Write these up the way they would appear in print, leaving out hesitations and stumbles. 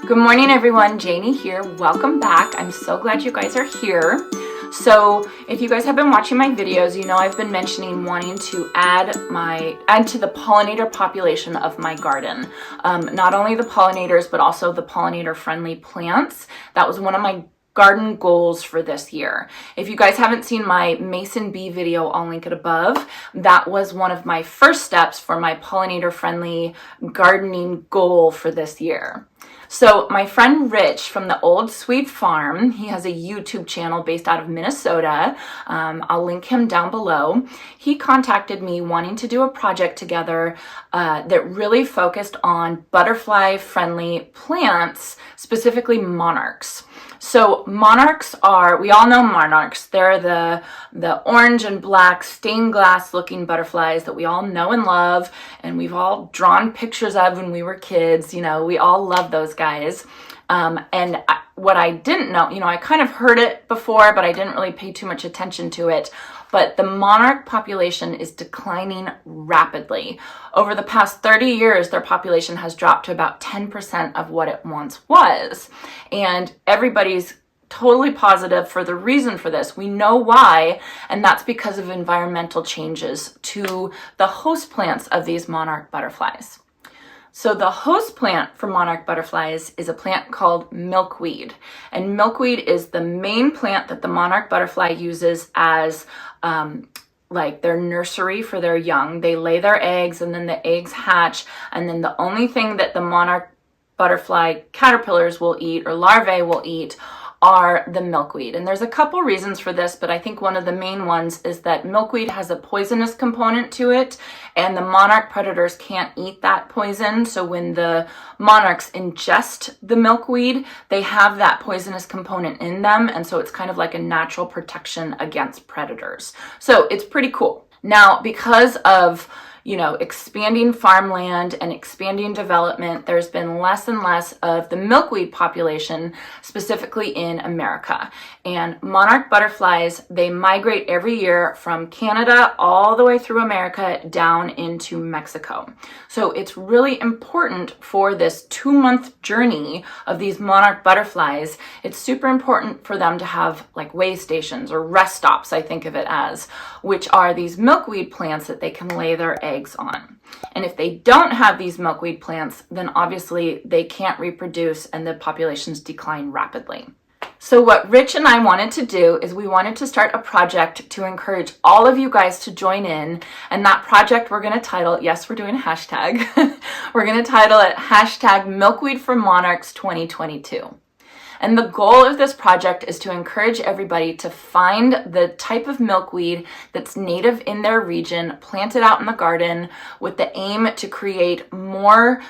Good morning everyone, Janie here. Welcome back. I'm so glad you guys are here. So if you guys have been watching my videos, you know I've been mentioning wanting to add to the pollinator population of my garden. Not only the pollinators, but also the pollinator friendly plants. That was one of my garden goals for this year. If you guys haven't seen my Mace Blvd video, I'll link it above. That was one of my first steps for my pollinator friendly gardening goal for this year. So my friend Rich from the Old Swede Farm, he has a YouTube channel based out of Minnesota. I'll link him down below. He contacted me wanting to do a project together that really focused on butterfly friendly plants, specifically monarchs. So monarchs are, we all know monarchs. They're the orange and black stained glass looking butterflies that we all know and love, and we've all drawn pictures of when we were kids. You know, we all love those guys. What I didn't know, you know, I kind of heard it before, but I didn't really pay too much attention to it. But the monarch population is declining rapidly. Over the past 30 years, their population has dropped to about 10% of what it once was. And everybody's totally positive for the reason for this. We know why, and that's because of environmental changes to the host plants of these monarch butterflies. So the host plant for monarch butterflies is a plant called milkweed. And milkweed is the main plant that the monarch butterfly uses as like their nursery for their young. They lay their eggs and then the eggs hatch, and then the only thing that the monarch butterfly caterpillars will eat or larvae will eat are the milkweed. And there's a couple reasons for this, but I think one of the main ones is that milkweed has a poisonous component to it, and the monarch predators can't eat that poison. So when the monarchs ingest the milkweed, they have that poisonous component in them, and so it's kind of like a natural protection against predators. So it's pretty cool. Now, because of expanding farmland and expanding development, there's been less and less of the milkweed population, specifically in America. And monarch butterflies, they migrate every year from Canada all the way through America down into Mexico. So it's really important for this 2-month journey of these monarch butterflies. It's super important for them to have like way stations or rest stops, I think of it as, which are these milkweed plants that they can lay their eggs on. And if they don't have these milkweed plants, then obviously they can't reproduce and the populations decline rapidly. So what Rich and I wanted to do is we wanted to start a project to encourage all of you guys to join in. And that project we're going to title, yes, we're doing a hashtag. We're going to title it hashtag Milkweed for Monarchs 2022. And the goal of this project is to encourage everybody to find the type of milkweed that's native in their region, plant it out in the garden with the aim to create more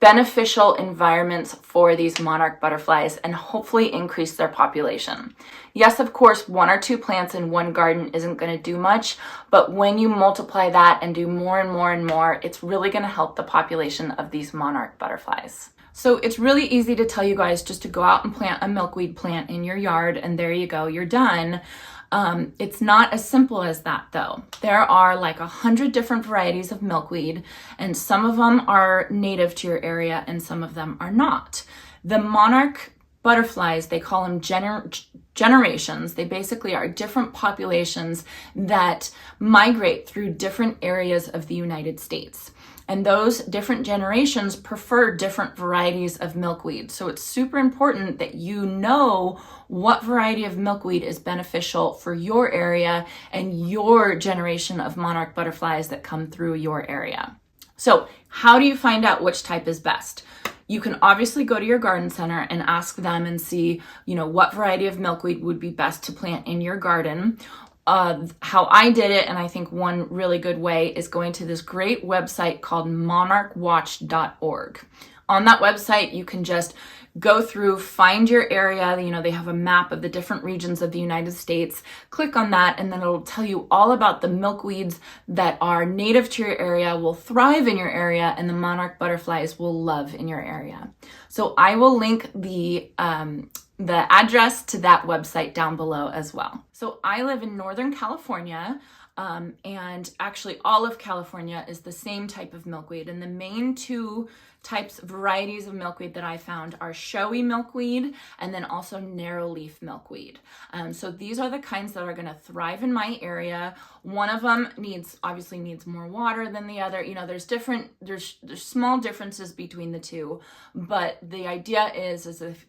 beneficial environments for these monarch butterflies and hopefully increase their population. Yes, of course, 1 or 2 plants in one garden isn't going to do much, but when you multiply that and do more and more and more, it's really going to help the population of these monarch butterflies. So it's really easy to tell you guys just to go out and plant a milkweed plant in your yard, and there you go, you're done. It's not as simple as that though. There are like 100 different varieties of milkweed, and some of them are native to your area and some of them are not. The monarch butterflies, they call them generations. They basically are different populations that migrate through different areas of the United States. And those different generations prefer different varieties of milkweed. So it's super important that you know what variety of milkweed is beneficial for your area and your generation of monarch butterflies that come through your area. So how do you find out which type is best? You can obviously go to your garden center and ask them and see, what variety of milkweed would be best to plant in your garden. How I did it, and I think one really good way, is going to this great website called monarchwatch.org. On that website, you can just go through, find your area. They have a map of the different regions of the United States. Click on that, and then it'll tell you all about the milkweeds that are native to your area, will thrive in your area, and the monarch butterflies will love in your area. So I will link the address to that website down below as well. So I live in Northern California. and actually all of California is the same type of milkweed. And the main two varieties of milkweed that I found are showy milkweed and then also narrow leaf milkweed. So these are the kinds that are going to thrive in my area. One of them obviously needs more water than the other. You know, there's small differences between the two, but the idea is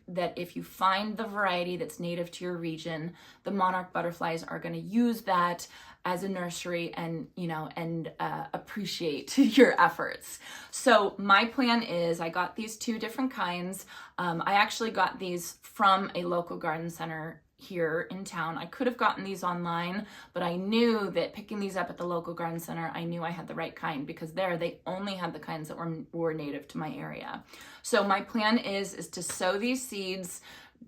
that if you find the variety that's native to your region, the monarch butterflies are going to use that as a nursery and appreciate your efforts. So my plan is I got these two different kinds. I actually got these from a local garden center here in town. I could have gotten these online, but I knew that picking these up at the local garden center, I knew I had the right kind because they only had the kinds that were native to my area. So my plan is to sow these seeds,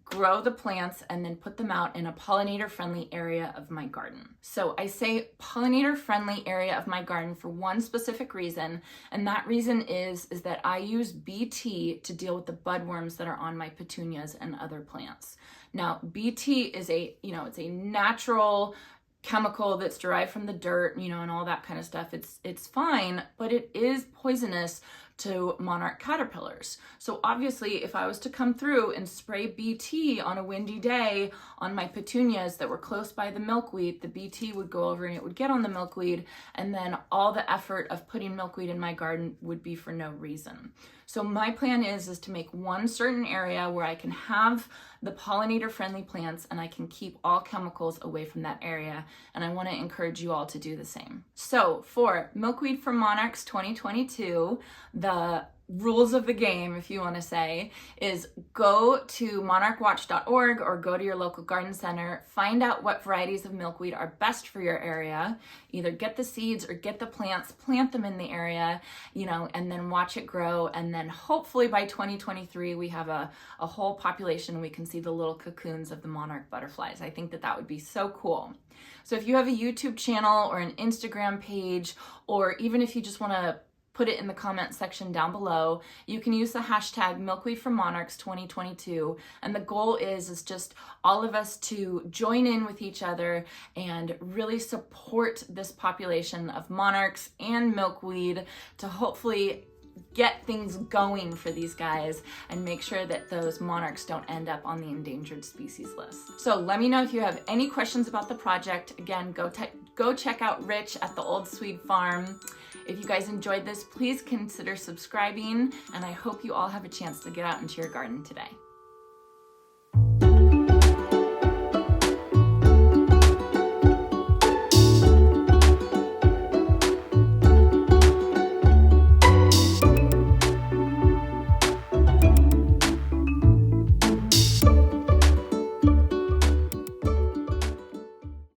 grow the plants, and then put them out in a pollinator-friendly area of my garden. So I say pollinator-friendly area of my garden for one specific reason, and that reason is that I use BT to deal with the budworms that are on my petunias and other plants. Now, BT is it's a natural chemical that's derived from the dirt, and all that kind of stuff. It's fine, but it is poisonous to monarch caterpillars. So obviously, if I was to come through and spray BT on a windy day on my petunias that were close by the milkweed, the BT would go over and it would get on the milkweed, and then all the effort of putting milkweed in my garden would be for no reason. So my plan is to make one certain area where I can have the pollinator-friendly plants and I can keep all chemicals away from that area, and I want to encourage you all to do the same. So for Milkweed for Monarchs 2022, the rules of the game, if you want to say, is go to monarchwatch.org or go to your local garden center, find out what varieties of milkweed are best for your area, either get the seeds or get the plants, plant them in the area, and then watch it grow. And then hopefully by 2023, we have a whole population and we can see the little cocoons of the monarch butterflies. I think that would be so cool. So if you have a YouTube channel or an Instagram page, or even if you just want to put it in the comment section down below, you can use the hashtag Milkweed for Monarchs 2022. And the goal is just all of us to join in with each other and really support this population of monarchs and milkweed to hopefully get things going for these guys and make sure that those monarchs don't end up on the endangered species list. So let me know if you have any questions about the project. Again, go check out Rich at the Old Swede Farm. If you guys enjoyed this, please consider subscribing, and I hope you all have a chance to get out into your garden today.